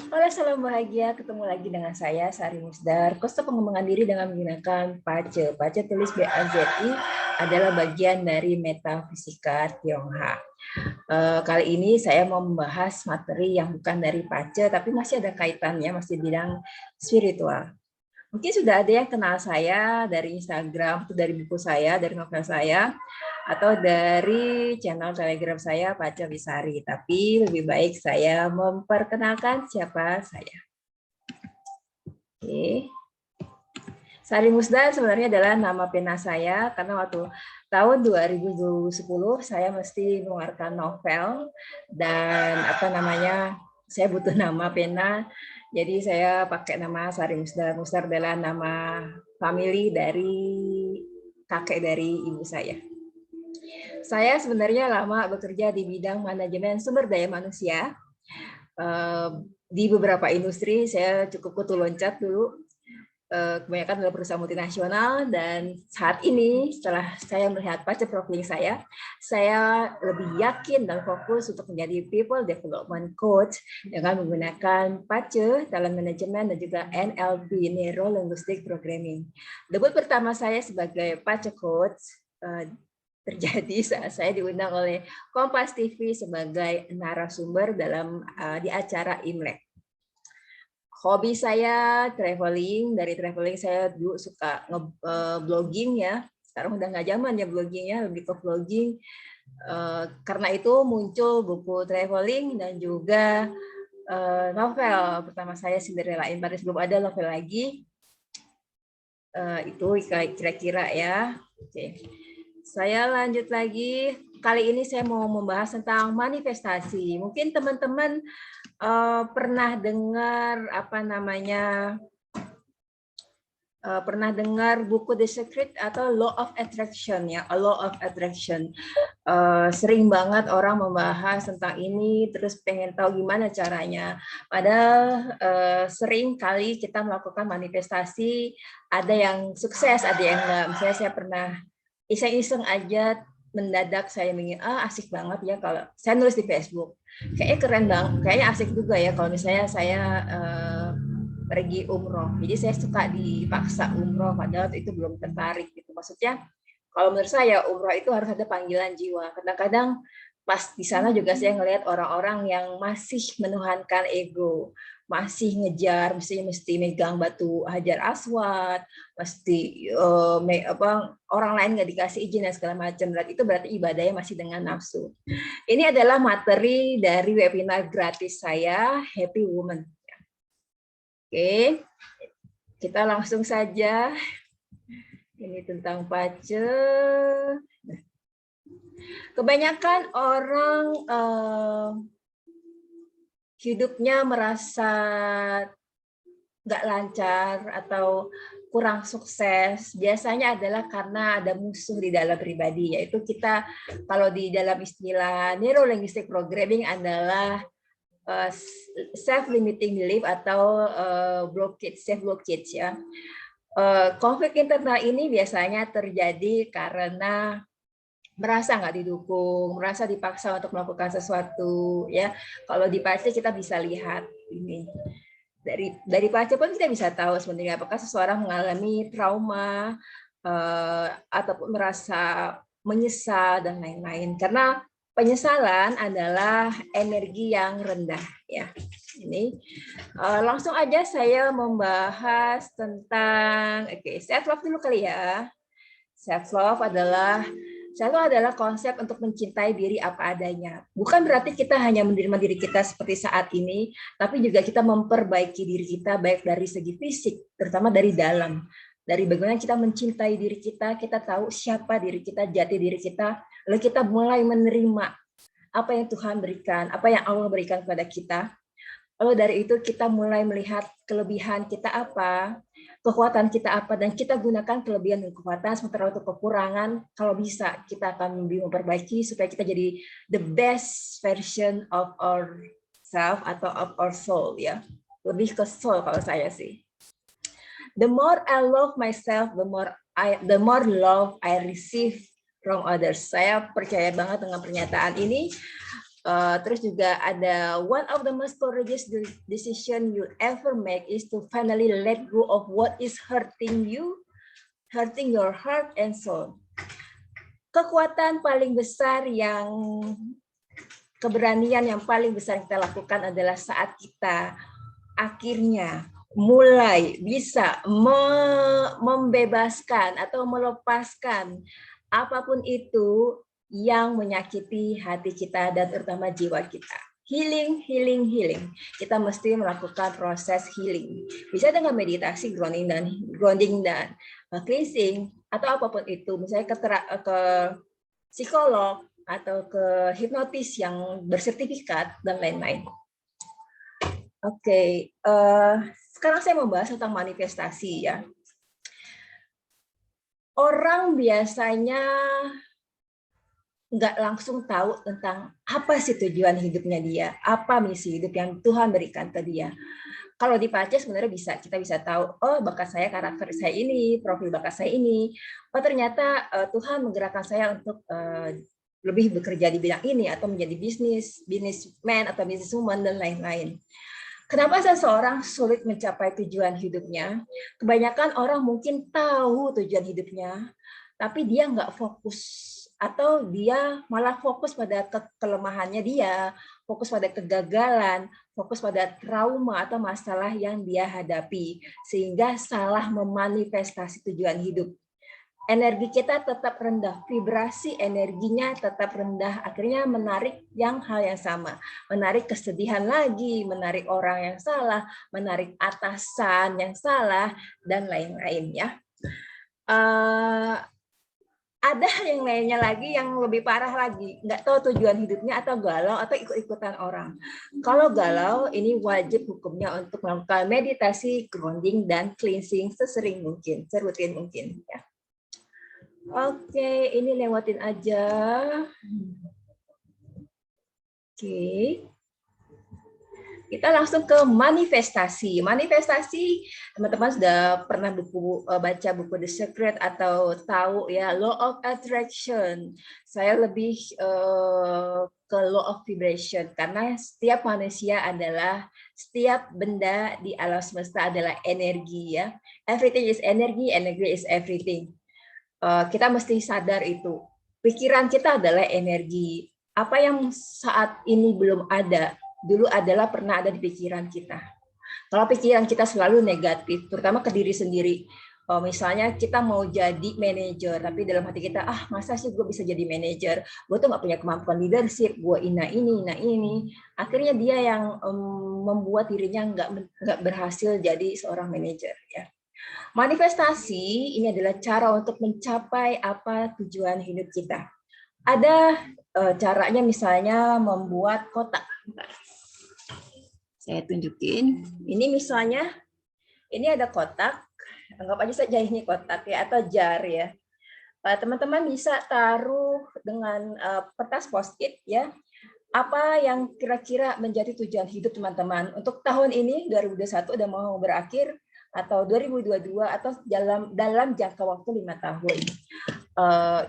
Halo, salam bahagia. Ketemu lagi dengan saya, Sari Musdar. Konsep pengembangan diri dengan menggunakan PACE. PACE tulis BAZI adalah bagian dari metafisika Tionghoa. Kali ini saya mau membahas materi yang bukan dari PACE, tapi masih ada kaitannya, masih bidang spiritual. Mungkin sudah ada yang kenal saya dari Instagram, dari buku saya, dari novel saya, atau dari channel Telegram saya, Paca Bisari. Tapi lebih baik saya memperkenalkan siapa saya. Oke. Sari Musda sebenarnya adalah nama pena saya, karena waktu tahun 2010 saya mesti mengeluarkan novel, dan saya butuh nama pena, jadi saya pakai nama Sari Musdar. Musdar adalah nama family dari kakek dari ibu saya. Saya sebenarnya lama bekerja di bidang manajemen sumber daya manusia. Di beberapa industri saya cukup kutu loncat dulu. Kebanyakan adalah perusahaan multinasional, dan saat ini setelah saya melihat pace profiling saya lebih yakin dan fokus untuk menjadi people development coach dengan menggunakan pace talent management dan juga NLP Neuro Linguistic Programming. Debut pertama saya sebagai pace coach terjadi saat saya diundang oleh Kompas TV sebagai narasumber di acara Imlek. Hobi saya traveling. Dari traveling saya dulu suka blogging ya. Sekarang udah nggak zaman ya bloggingnya, lebih ke vlogging. Karena itu muncul buku traveling dan juga novel. Pertama saya Cinderella in Paris, belum ada novel lagi. Itu kira-kira ya. Oke. Saya lanjut lagi. Kali ini saya mau membahas tentang manifestasi. Mungkin teman-teman pernah dengar pernah dengar buku The Secret atau Law of Attraction ya, Law of Attraction. Sering banget orang membahas tentang ini, terus pengen tahu gimana caranya. Padahal sering kali kita melakukan manifestasi, ada yang sukses, ada yang enggak. Misalnya saya pernah iseng-iseng aja mendadak saya ingin asik banget ya kalau saya nulis di Facebook, kayaknya keren banget, kayaknya asik juga ya kalau misalnya saya pergi umroh. Jadi saya suka dipaksa umroh padahal itu belum tertarik gitu. Maksudnya kalau menurut saya umroh itu harus ada panggilan jiwa. Kadang-kadang pas di sana juga saya ngelihat orang-orang yang masih menuhankan ego, masih ngejar, mesti megang batu hajar aswad, mesti orang lain nggak dikasih izin dan segala macam. Itu berarti ibadahnya masih dengan nafsu. Ini adalah materi dari webinar gratis saya, Happy Woman. Oke, kita langsung saja. Ini tentang pace. Kebanyakan orang hidupnya merasa nggak lancar atau kurang sukses, biasanya adalah karena ada musuh di dalam pribadi, yaitu kita kalau di dalam istilah Neuro Linguistic Programming adalah self-limiting belief atau self blockage ya. Konflik internal ini biasanya terjadi karena merasa nggak didukung, merasa dipaksa untuk melakukan sesuatu ya. Kalau di PACE kita bisa lihat ini. Dari PACE pun kita bisa tahu sebenarnya apakah seseorang mengalami trauma ataupun merasa menyesal dan lain-lain. Karena penyesalan adalah energi yang rendah ya. Ini langsung aja saya membahas tentang self love dulu kali ya. Self love adalah konsep untuk mencintai diri apa adanya. Bukan berarti kita hanya menerima diri kita seperti saat ini, tapi juga kita memperbaiki diri kita baik dari segi fisik, terutama dari dalam. Dari bagaimana kita mencintai diri kita tahu siapa diri kita, jati diri kita, lalu kita mulai menerima apa yang Tuhan berikan, apa yang Allah berikan kepada kita. Lalu dari itu kita mulai melihat kelebihan kita apa, kekuatan kita apa, dan kita gunakan kelebihan dan kekuatan, sementara untuk kekurangan, kalau bisa kita akan lebih memperbaiki supaya kita jadi the best version of ourself atau of our soul ya. Lebih ke soul kalau saya sih. The more I love myself, the more love I receive from others. Saya percaya banget dengan pernyataan ini. Terus juga ada one of the most courageous decision you ever make is to finally let go of what is hurting you, hurting your heart and soul. Kekuatan paling besar yang keberanian yang paling besar yang kita lakukan adalah saat kita akhirnya mulai bisa membebaskan atau melepaskan apapun itu yang menyakiti hati kita dan terutama jiwa kita. Healing, healing, healing. Kita mesti melakukan proses healing. Bisa dengan meditasi, grounding dan cleansing atau apapun itu. Misalnya ke psikolog atau ke hipnotis yang bersertifikat dan lain-lain. Oke, sekarang saya membahas tentang manifestasi ya. Orang biasanya nggak langsung tahu tentang apa sih tujuan hidupnya dia, apa misi hidup yang Tuhan berikan ke dia. Kalau di Pace sebenarnya kita bisa tahu, oh bakat saya, karakter saya ini, profil bakat saya ini. Oh ternyata Tuhan menggerakkan saya untuk lebih bekerja di bidang ini atau menjadi businessman atau businesswoman dan lain-lain. Kenapa seseorang sulit mencapai tujuan hidupnya? Kebanyakan orang mungkin tahu tujuan hidupnya, tapi dia nggak fokus atau dia malah fokus pada kelemahannya dia, fokus pada kegagalan, fokus pada trauma atau masalah yang dia hadapi, sehingga salah memanifestasi tujuan hidup. Energi kita tetap rendah, vibrasi energinya tetap rendah, akhirnya menarik hal yang sama, menarik kesedihan lagi, menarik orang yang salah, menarik atasan yang salah, dan lain-lain ya. Ada yang lainnya lagi yang lebih parah lagi, nggak tahu tujuan hidupnya atau galau atau ikut-ikutan orang. Kalau galau, ini wajib hukumnya untuk melakukan meditasi, grounding, dan cleansing sesering mungkin, serutin mungkin. Ya. Oke, ini lewatin aja. Oke. Kita langsung ke manifestasi. Manifestasi, teman-teman sudah pernah baca buku The Secret atau tahu ya Law of Attraction. Saya lebih ke Law of Vibration karena setiap manusia setiap benda di alam semesta adalah energi ya. Everything is energy, energy is everything. Kita mesti sadar itu. Pikiran kita adalah energi. Apa yang saat ini belum ada, dulu pernah ada di pikiran kita. Kalau pikiran kita selalu negatif, terutama ke diri sendiri. Misalnya kita mau jadi manajer, tapi dalam hati kita, masa sih gue bisa jadi manajer? Gue tuh nggak punya kemampuan leadership, gue ini. Akhirnya dia yang membuat dirinya nggak berhasil jadi seorang manajer. Ya. Manifestasi ini adalah cara untuk mencapai apa tujuan hidup kita. Ada caranya misalnya membuat kotak. Saya tunjukin. Ini misalnya, ini ada kotak. Anggap aja saja ini kotak ya atau jar ya. Teman-teman bisa taruh dengan kertas post-it ya. Apa yang kira-kira menjadi tujuan hidup teman-teman untuk tahun ini 2021 udah mau berakhir atau 2022 atau dalam jangka waktu 5 tahun.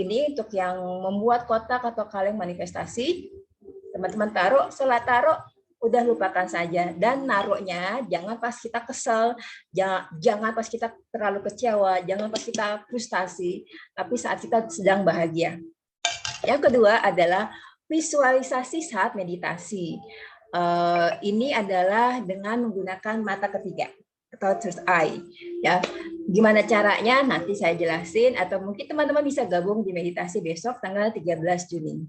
Ini untuk yang membuat kotak atau kaleng manifestasi. Teman-teman taruh, setelah taruh udah lupakan saja dan naruhnya jangan pas kita kesel, jangan pas kita terlalu kecewa, jangan pas kita frustasi, tapi saat kita sedang bahagia. Yang kedua adalah visualisasi saat meditasi. Ini adalah dengan menggunakan mata ketiga atau third eye. Ya, gimana caranya? Nanti saya jelasin atau mungkin teman-teman bisa gabung di meditasi besok tanggal 13 Juni.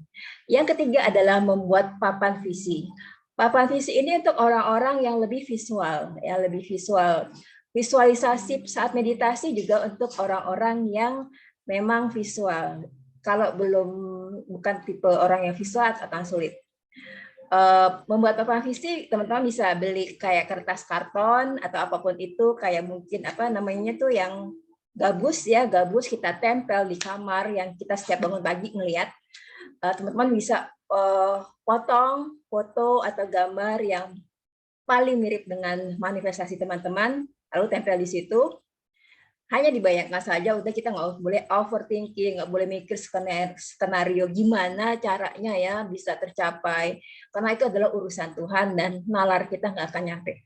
Yang ketiga adalah membuat papan visi. Papan visi ini untuk orang-orang yang lebih visual, ya lebih visual. Visualisasi saat meditasi juga untuk orang-orang yang memang visual. Kalau bukan tipe orang yang visual akan sulit. Membuat papan visi, teman-teman bisa beli kayak kertas karton atau apapun itu, kayak mungkin apa namanya tuh yang gabus ya, gabus kita tempel di kamar yang kita setiap bangun pagi ngelihat. Teman-teman bisa potong foto atau gambar yang paling mirip dengan manifestasi teman-teman, lalu tempel di situ. hanya dibayangkan saja, udah kita nggak boleh overthinking, nggak boleh mikir skenario gimana caranya ya bisa tercapai, karena itu adalah urusan Tuhan dan nalar kita nggak akan nyampe.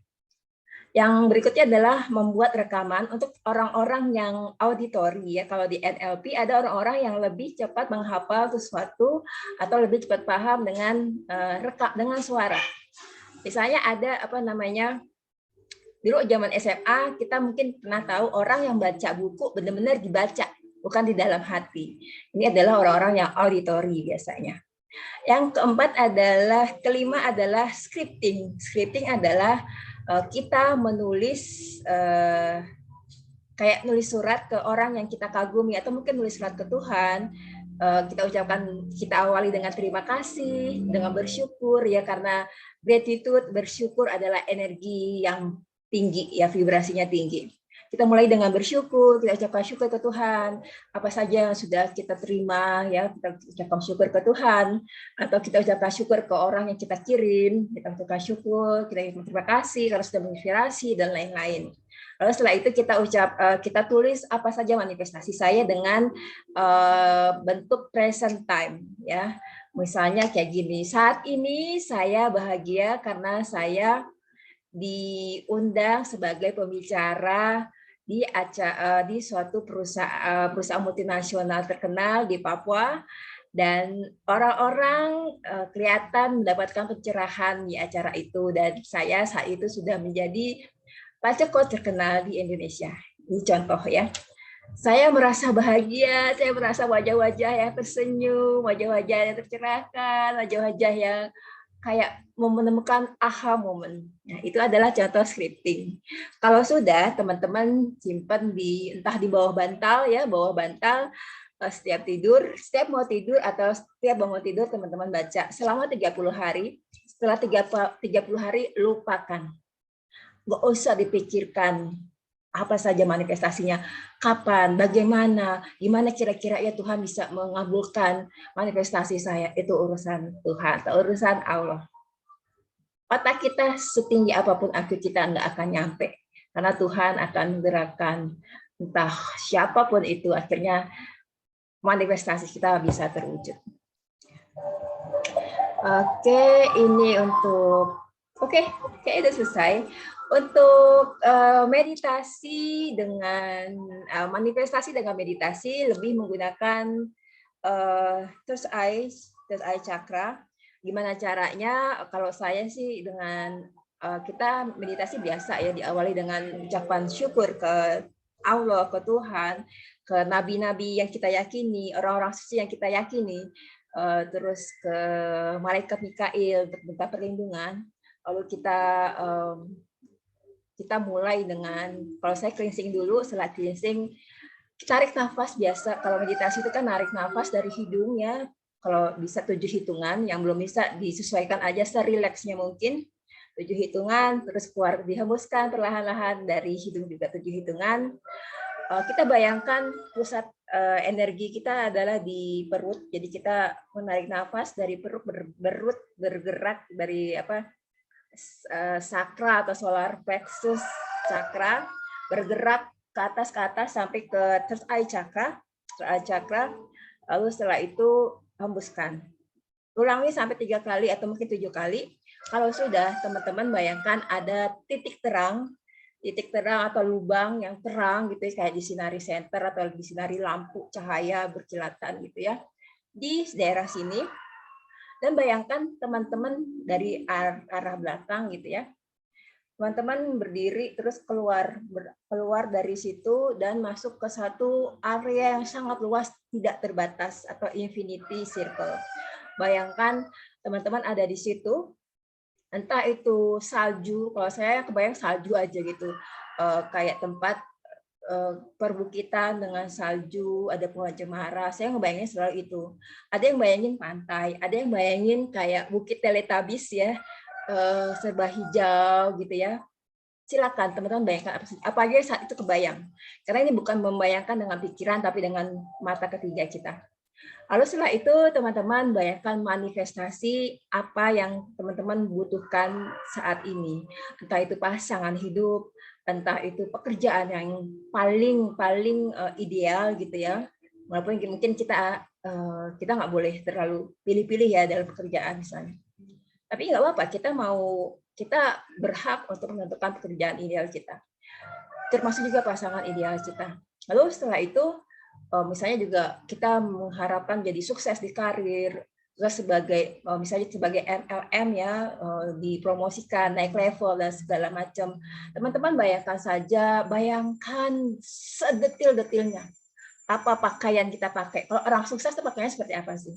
Yang berikutnya adalah membuat rekaman untuk orang-orang yang auditori ya. Kalau di NLP ada orang-orang yang lebih cepat menghafal sesuatu atau lebih cepat paham dengan suara. Misalnya ada apa namanya, dulu zaman SMA kita mungkin pernah tahu orang yang baca buku benar-benar dibaca, bukan di dalam hati. Ini adalah orang-orang yang auditori biasanya. Yang kelima adalah scripting. Scripting adalah kita menulis kayak nulis surat ke orang yang kita kagumi atau mungkin nulis surat ke Tuhan. Kita awali dengan terima kasih, dengan bersyukur ya, karena gratitude, bersyukur adalah energi yang tinggi ya, vibrasinya tinggi. Kita mulai dengan bersyukur, kita ucapkan syukur ke Tuhan, apa saja yang sudah kita terima ya, kita ucapkan syukur ke Tuhan, atau kita ucapkan syukur ke orang yang kita kirim, kita ucapkan syukur, kita terima kasih karena sudah menginspirasi dan lain-lain. Lalu setelah itu kita tulis apa saja manifestasi saya dengan bentuk present time ya. Misalnya kayak gini, saat ini saya bahagia karena saya diundang sebagai pembicara di suatu perusahaan multinasional terkenal di Papua, dan orang-orang kelihatan mendapatkan pencerahan di acara itu, dan saya saat itu sudah menjadi pacekot terkenal di Indonesia. Ini contoh ya. Saya merasa bahagia, saya merasa wajah-wajah yang tersenyum, wajah-wajah yang tercerahkan, wajah-wajah yang kayak menemukan aha moment. Nah, itu adalah contoh scripting. Kalau sudah, teman-teman simpan entah di bawah bantal ya, bawah bantal, setiap mau tidur atau setiap bangun tidur teman-teman baca selama 30 hari. Setelah 30 hari lupakan. Nggak usah dipikirkan apa saja manifestasinya, kapan, bagaimana, gimana kira-kira ya Tuhan bisa mengabulkan manifestasi saya. Itu urusan Tuhan, atau urusan Allah. Otak kita setinggi apapun IQ kita nggak akan nyampe, karena Tuhan akan menggerakkan entah siapapun itu, akhirnya manifestasi kita bisa terwujud. Oke, ini kayaknya udah selesai. Untuk meditasi dengan manifestasi dengan meditasi lebih menggunakan third eye chakra. Gimana caranya? Kalau saya sih dengan kita meditasi biasa ya, diawali dengan ucapan syukur ke Allah, ke Tuhan, ke nabi-nabi yang kita yakini, orang-orang suci yang kita yakini, terus ke malaikat Mikail untuk minta perlindungan. Lalu kita mulai dengan, kalau saya cleansing dulu, setelah cleansing tarik nafas biasa. Kalau meditasi itu kan narik nafas dari hidung ya, kalau bisa 7 hitungan, yang belum bisa disesuaikan aja serileksnya mungkin. 7 hitungan, terus keluar, dihembuskan perlahan-lahan dari hidung juga 7 hitungan. Kita bayangkan pusat energi kita adalah di perut, jadi kita menarik nafas dari perut, bergerak dari sakra atau solar plexus chakra, bergerak ke atas sampai ke third eye chakra. Lalu setelah itu hembuskan. Ulangi sampai 3 kali atau mungkin 7 kali. Kalau sudah, teman-teman bayangkan ada titik terang atau lubang yang terang gitu, kayak di sinari center atau di sinari lampu cahaya berkilatan gitu ya, di daerah sini. Dan bayangkan teman-teman dari arah belakang gitu ya, teman-teman berdiri terus keluar dari situ dan masuk ke satu area yang sangat luas, tidak terbatas, atau infinity circle. Bayangkan teman-teman ada di situ, entah itu salju, kalau saya kebayang salju aja gitu, kayak tempat perbukitan dengan salju, ada pohon cemara. Saya ngebayangin selalu itu. Ada yang bayangin pantai, ada yang bayangin kayak bukit Teletubbies ya, serba hijau gitu ya. Silakan teman-teman bayangkan apa aja saat itu kebayang. Karena ini bukan membayangkan dengan pikiran, tapi dengan mata ketiga kita. Lalu setelah itu teman-teman bayangkan manifestasi apa yang teman-teman butuhkan saat ini. Entah itu pasangan hidup, entah itu pekerjaan yang paling ideal gitu ya, walaupun mungkin kita nggak boleh terlalu pilih-pilih ya dalam pekerjaan misalnya. Tapi nggak apa-apa, kita berhak untuk menentukan pekerjaan ideal kita, termasuk juga pasangan ideal kita. Lalu setelah itu, misalnya juga kita mengharapkan jadi sukses di karir, misalnya sebagai MLM ya, dipromosikan, naik level dan segala macam. Teman-teman bayangkan sedetil-detilnya apa pakaian kita pakai. Kalau orang sukses itu pakaiannya seperti apa sih?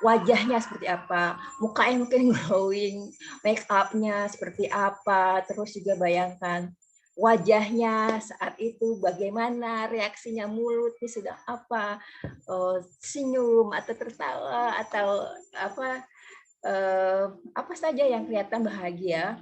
Wajahnya seperti apa, mukanya mungkin glowing, make up-nya seperti apa, terus juga bayangkan wajahnya saat itu bagaimana, reaksinya mulutnya sudah apa, senyum atau tertawa atau apa saja yang kelihatan bahagia.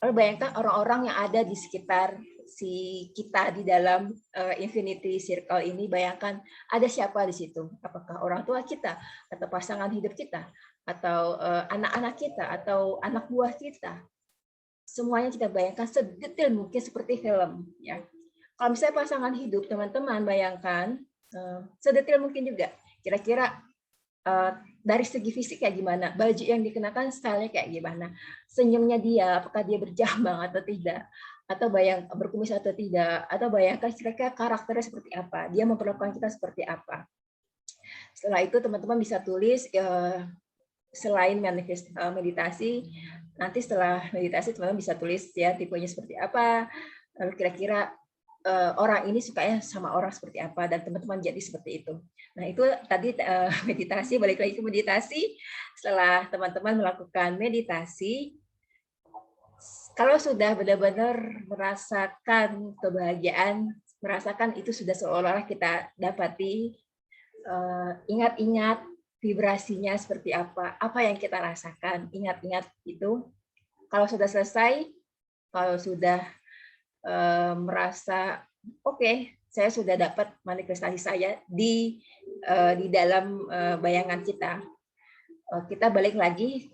Lalu bayangkan orang-orang yang ada di sekitar si kita di dalam infinity circle ini, bayangkan ada siapa di situ, apakah orang tua kita atau pasangan hidup kita atau anak-anak kita atau anak buah kita. Semuanya kita bayangkan sedetail mungkin seperti film ya. Kalau misalnya pasangan hidup, teman-teman bayangkan sedetail mungkin juga. Kira-kira dari segi fisik kayak gimana, baju yang dikenakan stylenya kayak gimana, senyumnya dia, apakah dia berjambang atau tidak, atau berkumis atau tidak, atau bayangkan kira-kira karakternya seperti apa, dia memperlakukan kita seperti apa. Setelah itu teman-teman bisa tulis selain meditasi, nanti setelah meditasi teman-teman bisa tulis ya tipenya seperti apa, lalu kira-kira orang ini sukanya sama orang seperti apa, dan teman-teman jadi seperti itu. Nah itu tadi meditasi, balik lagi ke meditasi. Setelah teman-teman melakukan meditasi, kalau sudah benar-benar merasakan kebahagiaan, merasakan itu sudah seolah-olah kita dapati, ingat-ingat vibrasinya seperti apa yang kita rasakan, ingat-ingat itu. Kalau sudah selesai, kalau sudah merasa oke, saya sudah dapat manifestasi saya di dalam bayangan kita. Kita balik lagi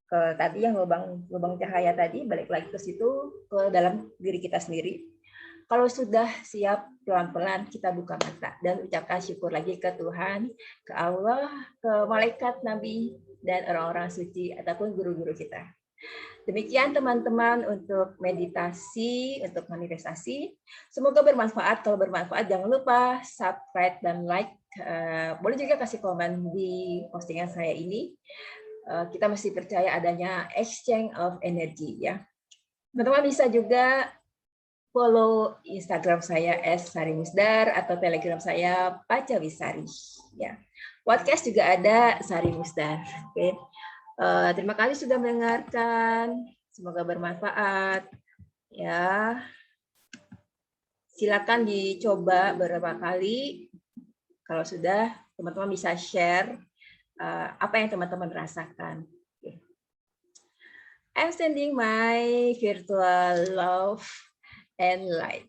ke tadi yang lubang cahaya tadi, balik lagi ke situ, ke dalam diri kita sendiri. Kalau sudah siap, pelan-pelan kita buka mata dan ucapkan syukur lagi ke Tuhan, ke Allah, ke malaikat, nabi, dan orang-orang suci ataupun guru-guru kita. Demikian teman-teman untuk meditasi, untuk manifestasi. Semoga bermanfaat. Kalau bermanfaat jangan lupa subscribe dan like. Boleh juga kasih komen di postingan saya ini. Kita mesti percaya adanya exchange of energy ya. Teman-teman bisa juga follow Instagram saya @sarimusdar atau Telegram saya Pacawisari ya. Podcast juga ada Sari Musdar. Oke. Terima kasih sudah mendengarkan. Semoga bermanfaat. Ya, silakan dicoba beberapa kali. Kalau sudah, teman-teman bisa share apa yang teman-teman rasakan. I'm sending my virtual love and light.